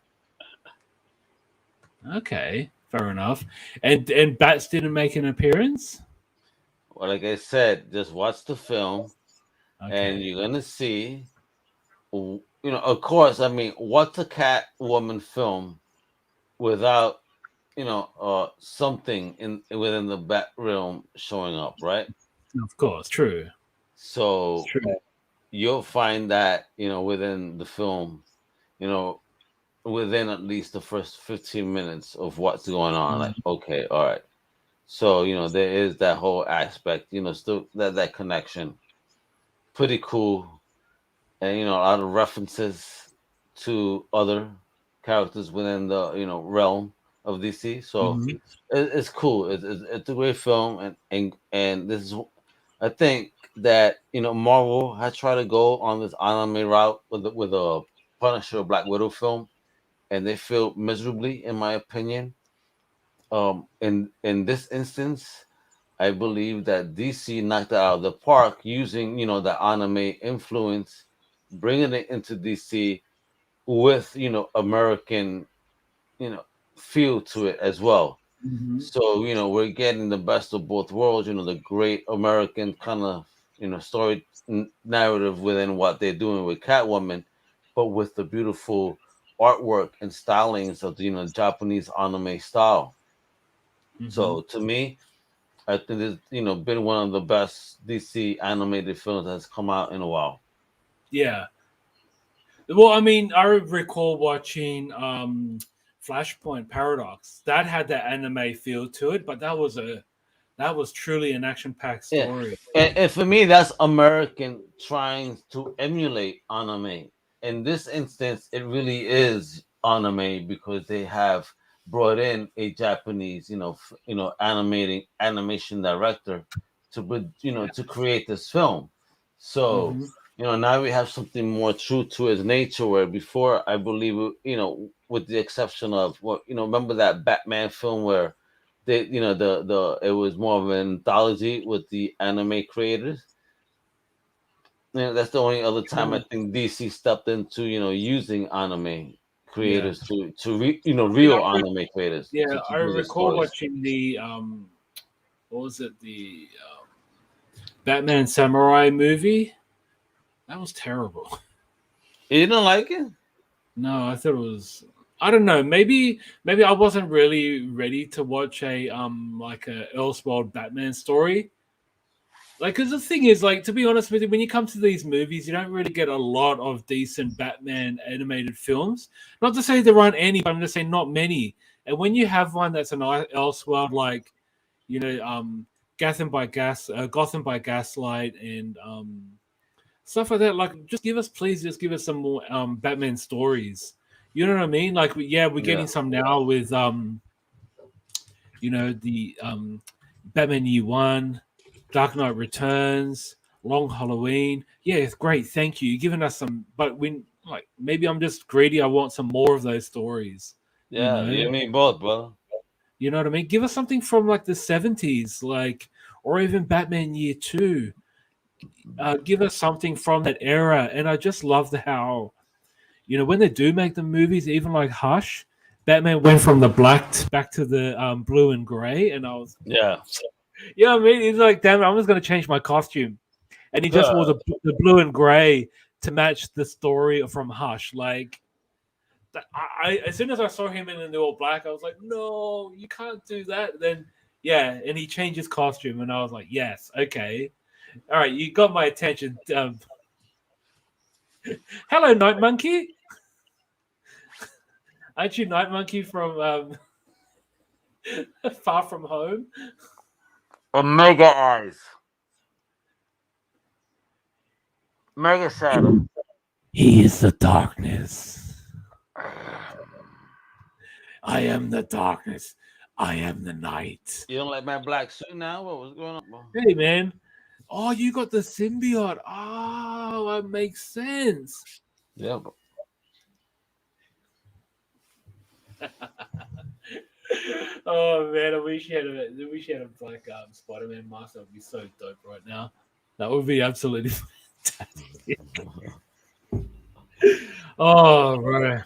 Okay. Fair enough. And Bats didn't make an appearance? like I said, just watch the film and Okay. you're gonna see. Of course, I mean, what's a Catwoman film without something in within the Bat realm showing up, right? Of course. True. So True. you'll find that within the film, you know within at least the first 15 minutes of what's going on. Like, Mhm. okay, all right. So, there is that whole aspect, still that connection. Pretty cool. And, a lot of references to other characters within the, realm of DC. So Mhm. it's cool. It's a great film. And this is, I think that, Marvel has tried to go on this anime route with a Punisher Black Widow film, and they failed miserably, in my opinion. In this instance, I believe that DC knocked it out of the park using the anime influence, bringing it into DC with American you know feel to it as well. Mhm. So we're getting the best of both worlds. The great American kind of story narrative within what they're doing with Catwoman, but with the beautiful artwork and stylings of the Japanese anime style. Mhm. So to me, I think it's been one of the best DC animated films that's come out in a while. Yeah. Well, I mean, I recall watching Flashpoint Paradox. That had that anime feel to it, but that was truly an action-packed Yeah, story. and for me, that's American trying to emulate anime. In this instance, it really is anime because they have brought in a Japanese, animation director to create this film. So, Hmm. now we have something more true to its nature. Where before, I believe, with the exception of remember that Batman film where the it was more of an anthology with the anime creators. That's the only other time I think DC stepped into using anime Yeah. creators to I mean, real anime creators yeah, to I do the recall stories. watching the what was it, the Batman Samurai movie? That was terrible. You didn't like it? No, I thought it was. I don't know. Maybe I wasn't really ready to watch a like a Elseworld Batman story. Like, because the thing is, like, to be honest with you, when you come to these movies, you don't really get a lot of decent Batman animated films. Not to say there aren't any, but I'm just saying not many. And when you have one that's an Elseworld, like, you know, Gotham by Gaslight, and stuff like that, like, just just give us some more Batman stories. You know what I mean? Like, yeah, we're getting some now with you know, the Batman Year One, Dark Knight Returns, Long Halloween. Yeah, it's great. Thank you. You're giving us some, but when, like, maybe I'm just greedy. I want some more of those stories. You Yeah, you know, and me both, bro. you know what I mean. Give us something from like the '70s, like, or even Batman Year Two. Give us something from that era. And I just love how, you know, when they do make the movies, even like Hush, Batman went from the black back to the blue and gray, and I was, Yeah. yeah, I mean, he's like, damn it, I'm just gonna change my costume, and he just wore the blue and gray to match the story from Hush. Like, as soon as I saw him in the all black, I was like, no, you can't do that. Then, yeah, and he changed his costume, and I was like, yes, okay, all right, you got my attention. Hello, Night Monkey. Aren't you Night Monkey from Far From Home? Omega Eyes. Mega Shadow. He is the darkness. I am the darkness. I am the night. You don't like my black suit now? What was going on, bro? Hey, man. Oh, you got the symbiote. Oh, that makes sense. Yeah, bro. Oh man, I wish you had a black Spider-Man mask. That would be so dope right now. That would be absolutely fantastic. Oh, right.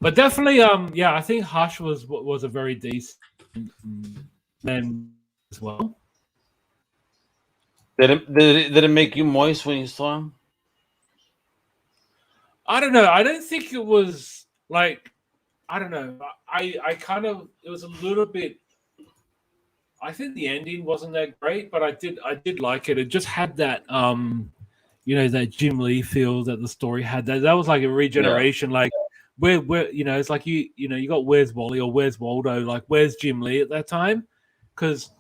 But definitely, yeah, I think Hush was a very decent man as well. Did it make you moist when you saw him? I don't know. I don't think it was like, I don't know. I kind of, it was a little bit. I think the ending wasn't that great, but I did like it. It just had that you know, that Jim Lee feel that the story had. That was like a Yeah. regeneration. Like, where you know, it's like you know, you got Where's Wally or Where's Waldo. Like, where's Jim Lee at that time? Because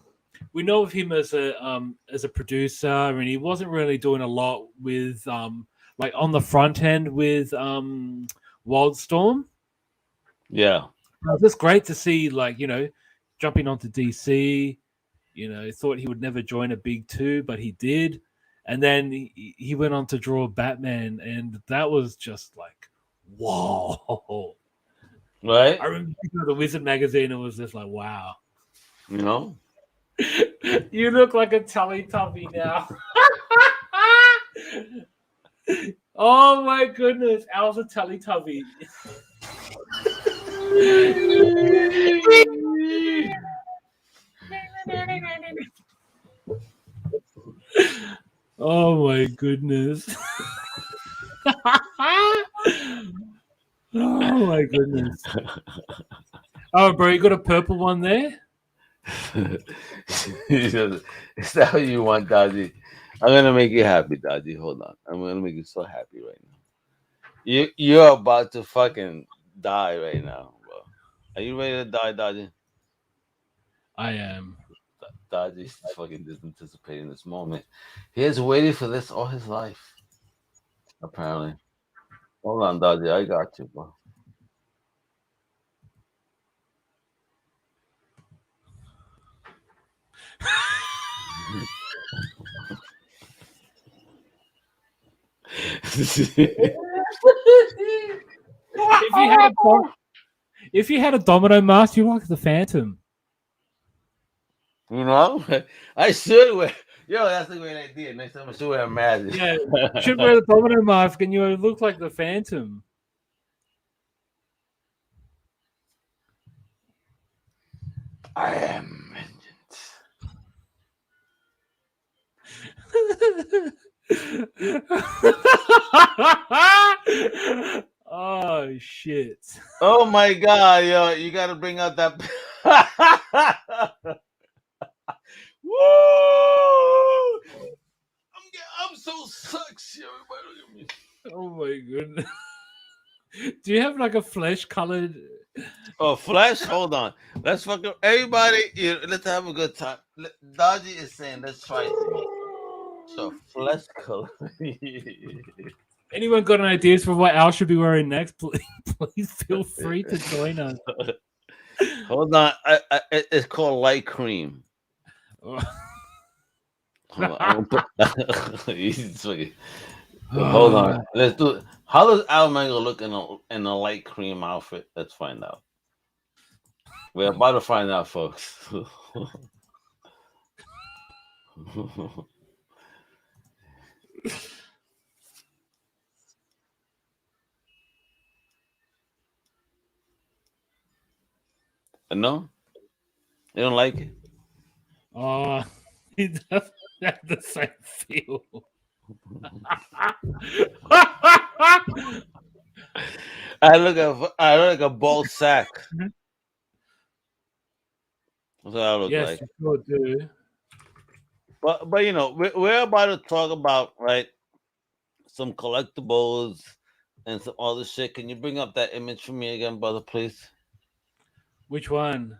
we know of him as a producer, and he wasn't really doing a lot with like on the front end with Wildstorm. Yeah. It was just great to see, like, you know, jumping onto DC. You know, thought he would never join a big two, but he did. And then he went on to draw Batman, and that was just like, whoa. Right? I remember picking up the Wizard magazine and was just like, wow. You know? You look like a Teletubby now. Oh my goodness, Al's a Teletubby. Oh my goodness. Oh my goodness. Oh, bro, you got a purple one there? Is that what you want, Dodgy? I'm gonna make you happy, Dodgy. Hold on. I'm gonna make you so happy right now. You're about to fucking die right now, bro. Are you ready to die, Dodgy? I am. Dodgy's fucking just anticipating this moment. He has waited for this all his life, apparently. Hold on, Dodgy. I got you, bro. If you had a domino mask, you like the Phantom. You know, I should wear. Yo, that's a great idea. Next time I should wear a mask. Yeah, you should wear the domino mask and you look like the Phantom. I am vengeance. Oh shit. Oh my god, yo, you gotta bring out that. Woo! so sexy. Everybody look at me. Oh my goodness. Do you have like a flesh colored? Oh, Flash, hold on. Let's fucking everybody. Let's have a good time. Dodgy is saying, let's try it. So flesh color. Anyone got any ideas for what Al should be wearing next? Please feel free to join us. Hold on. It's called light cream. Hold on. I'm gonna put. He's fucking- Hold on. Let's do it. How does Al Mango look in a light cream outfit? Let's find out. We're about to find out, folks. No? You don't like it? Oh, he doesn't have the same feel. I look like a bald sack. That's what I look Yes, like. you sure do. But you know, we're about to talk about right some collectibles and some other shit. Can you bring up that image for me again, brother, please? Which one?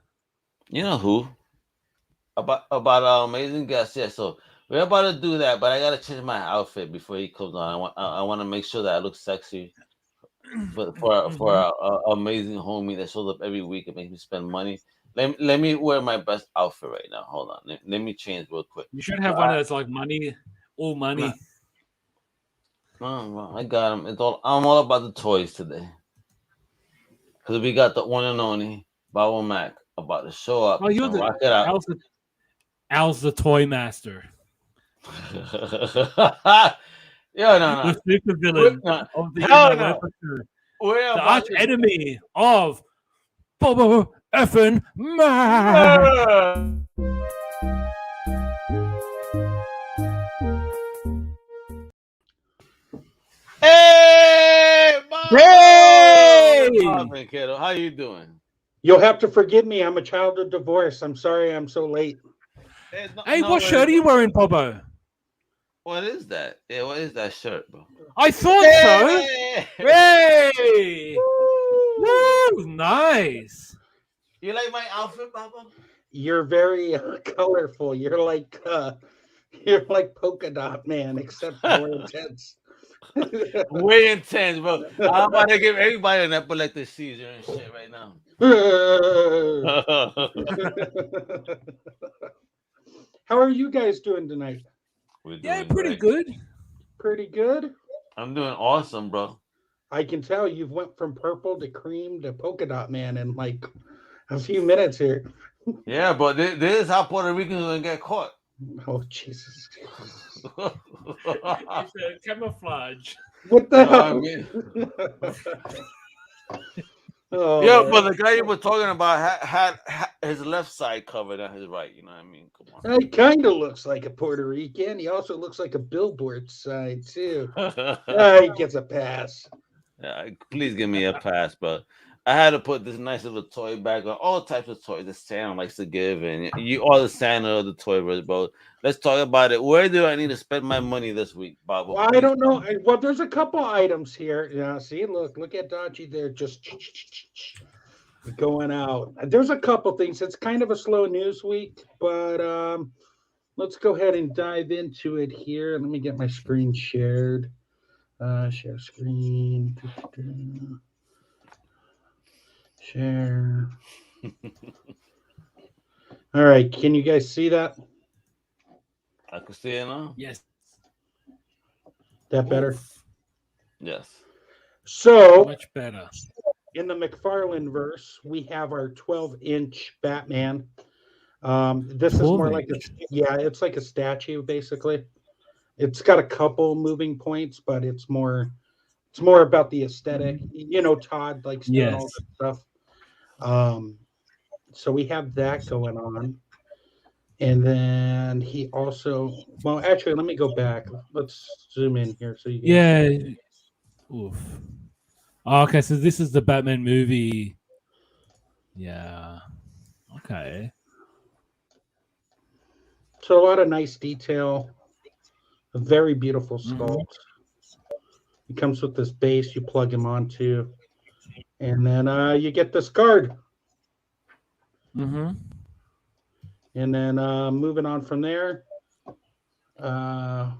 You know who? About our amazing guest. Yeah, so we're about to do that, but I gotta change my outfit before he comes on. I want to make sure that I look sexy for our amazing homie that shows up every week and makes me spend money. Let me wear my best outfit right now. Hold on. Let me change real quick. You should have one that's like money, all money. No, I got him. I'm all about the toys today. Because we got the one and only Baba Mac about to show up Oh, you're and the rock it out. Al's the toy master. Yeah, no. The super villain of the Hell no. Wepa crew. We're The about arch enemy of Bobo effing Man. Hey, Hey! kiddo, how you doing? You'll have to forgive me. I'm a child of divorce. I'm sorry I'm so late. Hey, what shirt are you wearing, Bobo? What is that? Yeah, what is that shirt, bro? I thought so. Hey! Woo! Nice. You like my outfit, Baba? You're very colorful. You're like polka dot man, except more intense. Way intense, bro. I'm about to give everybody an epileptic seizure and shit right now. How are you guys doing tonight? We're doing Yeah, pretty great. good. Pretty good. I'm doing awesome, bro. I can tell you've went from purple to cream to polka dot man in like a few minutes here. Yeah, but this is how Puerto Ricans gonna get caught. Oh Jesus! It's a camouflage. What the You know what I hell? mean? Oh, Yeah, man. but the guy you were talking about had his left side covered and his right. You know what I mean? Come on. He kind of looks like a Puerto Rican. He also looks like a billboard sign too. He gets a pass. Yeah, please give me a pass, but I had to put this nice little toy bag on all types of toys that Santa likes to give, and you are the Santa of the toy verse, bro. Let's talk about it. Where do I need to spend my money this week, Bob? Well, I don't know. Well, there's a couple items here. Yeah, see, look at Dodgy there, just going out. There's a couple things. It's kind of a slow news week, but let's go ahead and dive into it here. Let me get my screen shared. Share screen. Share. All right. Can you guys see that? I can see it now. Yes. That better? Yes. So Much better. in the McFarlane verse, we have our 12-inch Batman. This is more like it's like a statue basically. It's got a couple moving points, but it's more about the aesthetic. You know, Todd likes doing all this stuff. So we have that going on. And then he also, well, actually, let me go back. Let's zoom in here so you guys see. Oof. Oh, okay, so this is the Batman movie. Yeah. Okay. So a lot of nice detail. A very beautiful sculpt. It comes with this base you plug him onto, and then you get this card. Mm-hmm. And then moving on from there,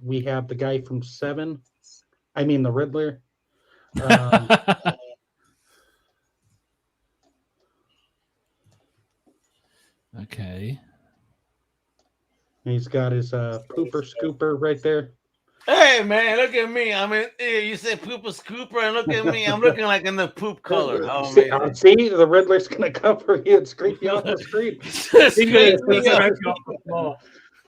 we have the guy from Seven. I mean the Riddler. Okay. He's got his pooper scooper right there. Hey man, look at me. I mean, you say pooper scooper, and look at me. I'm looking like in the poop color. How amazing! See, the Riddler's gonna come for you and scrape you off the street. Scrape me up.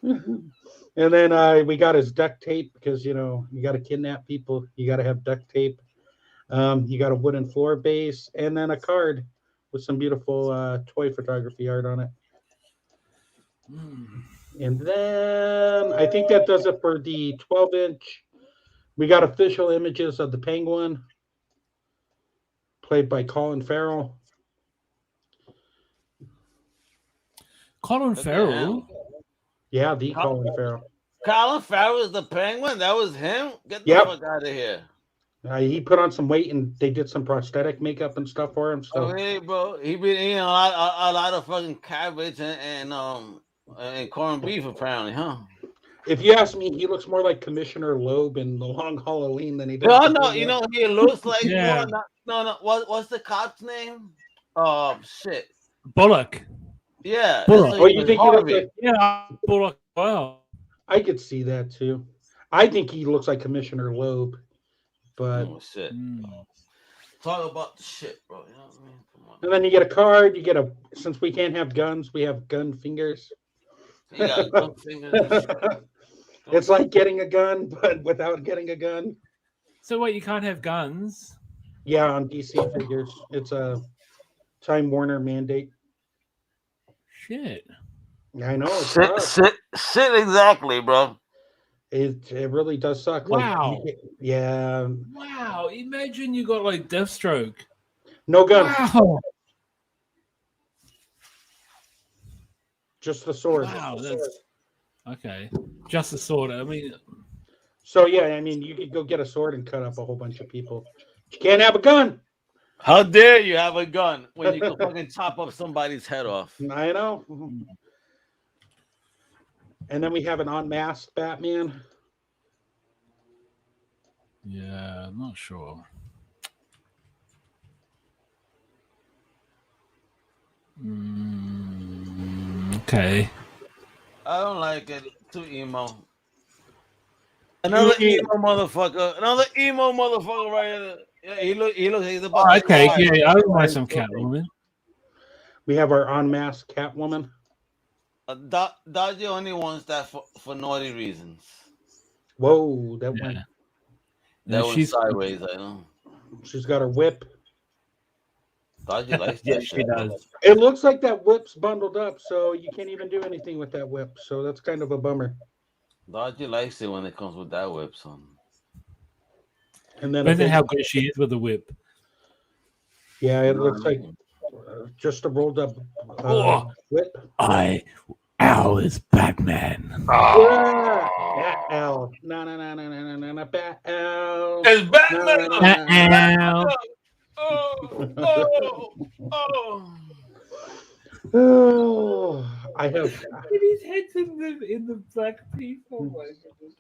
And then we got his duct tape because you got to kidnap people. You got to have duct tape. You got a wooden floor base, and then a card with some beautiful toy photography art on it. And then I think that does it for the 12-inch. We got official images of the Penguin, played by Colin Farrell. Colin Farrell? Yeah, the Colin Farrell. Colin Farrell is the Penguin? That was him? Get the fuck out of here. He put on some weight and they did some prosthetic makeup and stuff for him. So hey, bro, he been eating a lot of fucking cabbage and corned beef apparently, huh? If you ask me, he looks more like Commissioner Loeb in The Long Halloween than he does. No, he looks like yeah. No. What's the cop's name? Oh shit. Bullock. Yeah. Bullock. Oh, you think he looks like? Yeah, Bullock. Wow. I could see that too. I think he looks like Commissioner Loeb. But shit. Talk about the shit, bro. You know what I mean? Come on. And then you get a card. You get since we can't have guns, we have gun fingers. You got gun fingers. It's like getting a gun, but without getting a gun. So wait, you can't have guns? Yeah, on DC figures, it's a Time Warner mandate. Shit. I know. Shit, exactly, bro. It really does suck. Wow. Yeah. Wow. Imagine you got like Deathstroke. No gun. Wow. Just the sword. Wow. That's okay. Just the sword. I mean. So yeah, I mean, you could go get a sword and cut up a whole bunch of people. But you can't have a gun. How dare you have a gun when you can fucking chop up somebody's head off? I know. And then we have an unmasked Batman. Yeah, I'm not sure. Okay. I don't like it. Too emo. Another emo motherfucker right here. Yeah, he looks he's about to okay, cry. yeah, I would buy some Catwoman. We have our unmasked Catwoman. Dodgy only wants that for naughty reasons. Whoa, that went. That went sideways, I know. She's got her whip. Dodgy likes that she does. It looks like that whip's bundled up, so you can't even do anything with that whip. So that's kind of a bummer. Dodgy likes it when it comes with that whip, son. And then imagine how good she is with the whip. Yeah, it looks like just a rolled up whip. Al is Batman. Yeah, Bat-Al. No, Bat-Al. It's Batman. Bat-Al. Oh, I have. His head's in the black piece. Oh my goodness.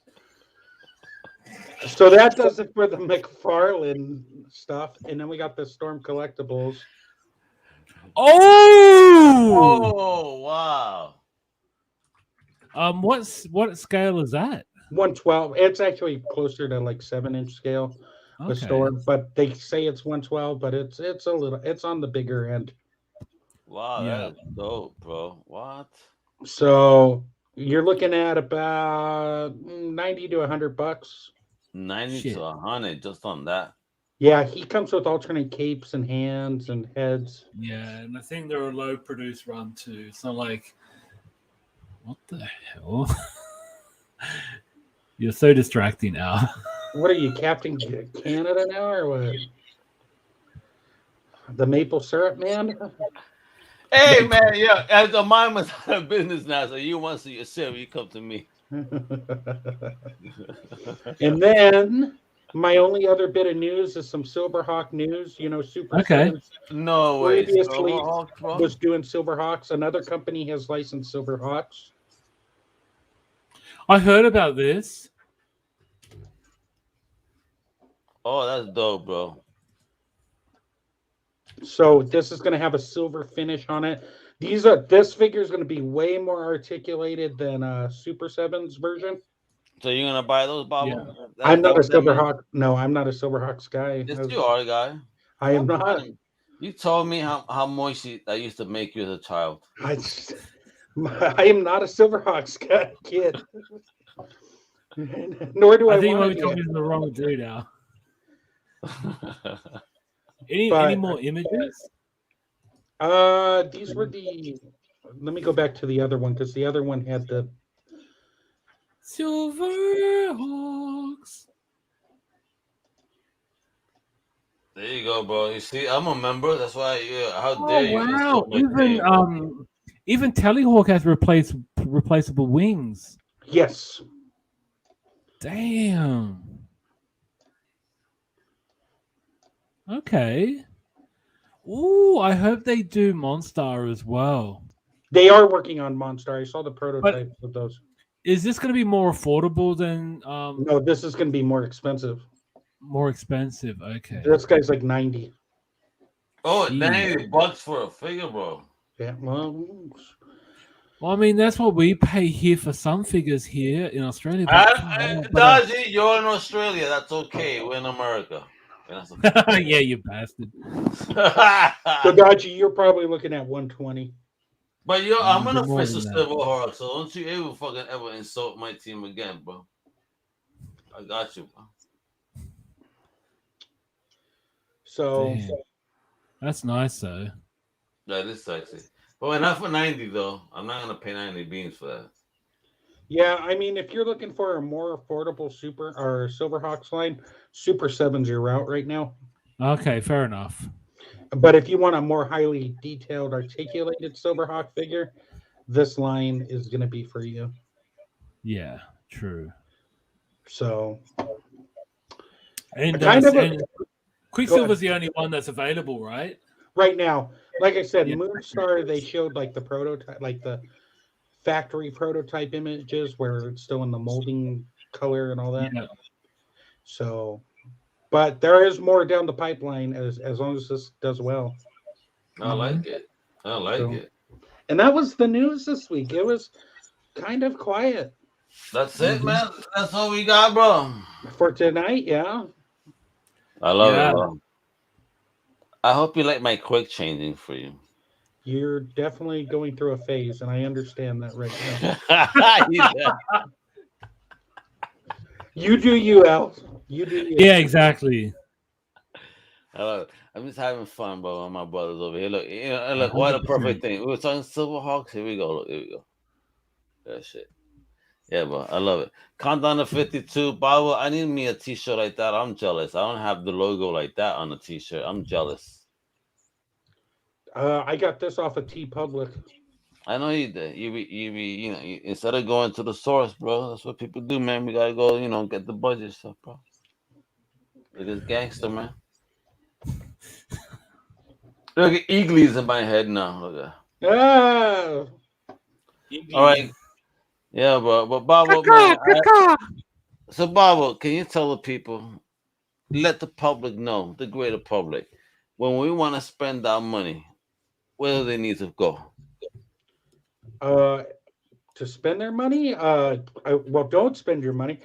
So that does it for the McFarlane stuff, and then we got the Storm Collectibles. Oh wow. What scale is that? 112. It's actually closer to like 7-inch scale. Okay. The Storm, but they say it's 112, but it's on the bigger end. Wow, yeah. That's dope, bro. What? So you're looking at about $90 to $100. 90 to 100 just on that. Yeah, he comes with alternate capes and hands and heads. Yeah, and I think they're a low produce run too. It's not like, what the hell? You're so distracting now. What are you, Captain Canada now, or what? The maple syrup man? Hey man, yeah. As a mine was out of business now, so you want to see your syrup, you come to me. And then my only other bit of news is some Silverhawk news. You know, Super Okay. 7 No way. previously Silverhawks, bro? was doing Silverhawks. Another company has licensed Silverhawks. I heard about this. Oh, that's dope, bro. So this is going to have a silver finish on it. This figure is going to be way more articulated than Super 7's version. So you're gonna buy those, Bobo? Yeah. I'm not a what that means? Silverhawk. No, I'm not a Silverhawks guy. Yes, you are, guy. I am Come not. on. You told me how moisty I used to make you as a child. I am not a Silverhawks guy, kid. Nor do I think you might want be to talking to the wrong dude now. Any But- more images? These were the. Let me go back to the other one because the other one had the. Silverhawks. There you go, bro. You see, I'm a member. That's why. Yeah, how Oh dare you? wow! insult my team? Even Telehawk has replaceable wings. Yes. Damn. Okay. Ooh, I hope they do Monstar as well. They are working on Monstar. I saw the prototypes of those. Is this going to be more affordable than No, this is going to be more expensive. more expensive? Okay. This guy's like 90. Oh, Jeez. $90 for a figure, bro. Yeah, well, Well, I mean, that's what we pay here for some figures here in Australia. But, Dodgy, you're in Australia. That's okay. We're in America. yeah, you bastard. so Dodgy, you're probably looking at 120. But I'm an Bit more official than that. Silverhawk, so don't you ever insult my team again, bro. I got you, bro. So Damn. That's nice though. That is sexy. But not for 90 though. I'm not gonna pay 90 beans for that. yeah, I mean, if you're looking for a more affordable Super or Silverhawks line, Super 7's your route right now. Okay, fair enough. But if you want a more highly detailed, articulated Silverhawk figure, this line is going to be for you. Yeah, true. So, And, kind of a- and Quicksilver's the only one that's available, right? right now, like I said, Yeah. Moonstar, they showed like the prototype, like the factory prototype images where it's still in the molding color and all that. Yeah. So, but there is more down the pipeline as long as this does well. I like it. I like So- it. And that was the news this week. It was kind of quiet That's it, man. That's all we got, bro. for tonight. Yeah. I love Yeah. it, bro. I hope you like my quick changing for you. You're definitely going through a phase, and I understand that right now. You do you, Al. You do you. Yeah, exactly. I love it. I'm just having fun, bro. And my brothers over here. Look, look, what a perfect thing. We were talking Silverhawks. Here we go. Look, here we go. That shit. Yeah, bro. I love it. Countdown to 52. Bible, I need me a t-shirt like that. I'm jealous. I don't have the logo like that on the t-shirt. I'm jealous. I got this off of T Public. I know you did. Instead of going to the source, bro, that's what people do, man. We gotta go, get the budget stuff, bro. It is gangster, man. Look at Eagles in my head now. Look at. Ah, All right. Yeah, bro. But Bobo, man. So, Bobo, can you tell the people, let the public know, the greater public, when we want to spend our money, where do they need to go? to spend their money. Well, don't spend your money.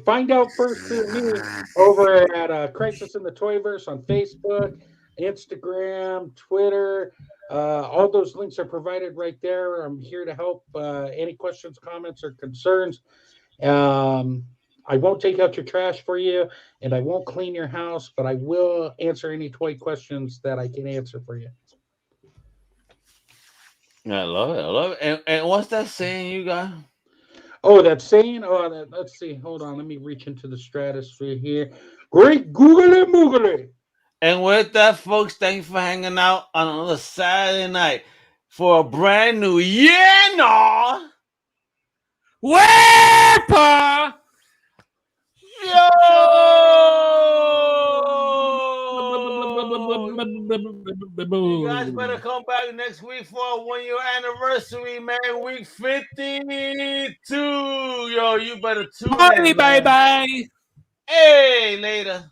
Find out first through me over at Crisis in the Toyverse on Facebook, Instagram, Twitter. All those links are provided right there. I'm here to help. Any questions, comments, or concerns. I won't take out your trash for you, and I won't clean your house, but I will answer any toy questions that I can answer for you. I love it. I love it. And what's that saying you got? Oh, that saying? Let's see. Hold on. Let me reach into the stratosphere here. Great googly moogly. And with that, folks, thank you for hanging out on another Saturday night for a brand new year, no. Wepa! Yo! You guys better come back next week for a 1-year anniversary, man. Week 52. Yo, you better tune in, man. Bye. Hey, later.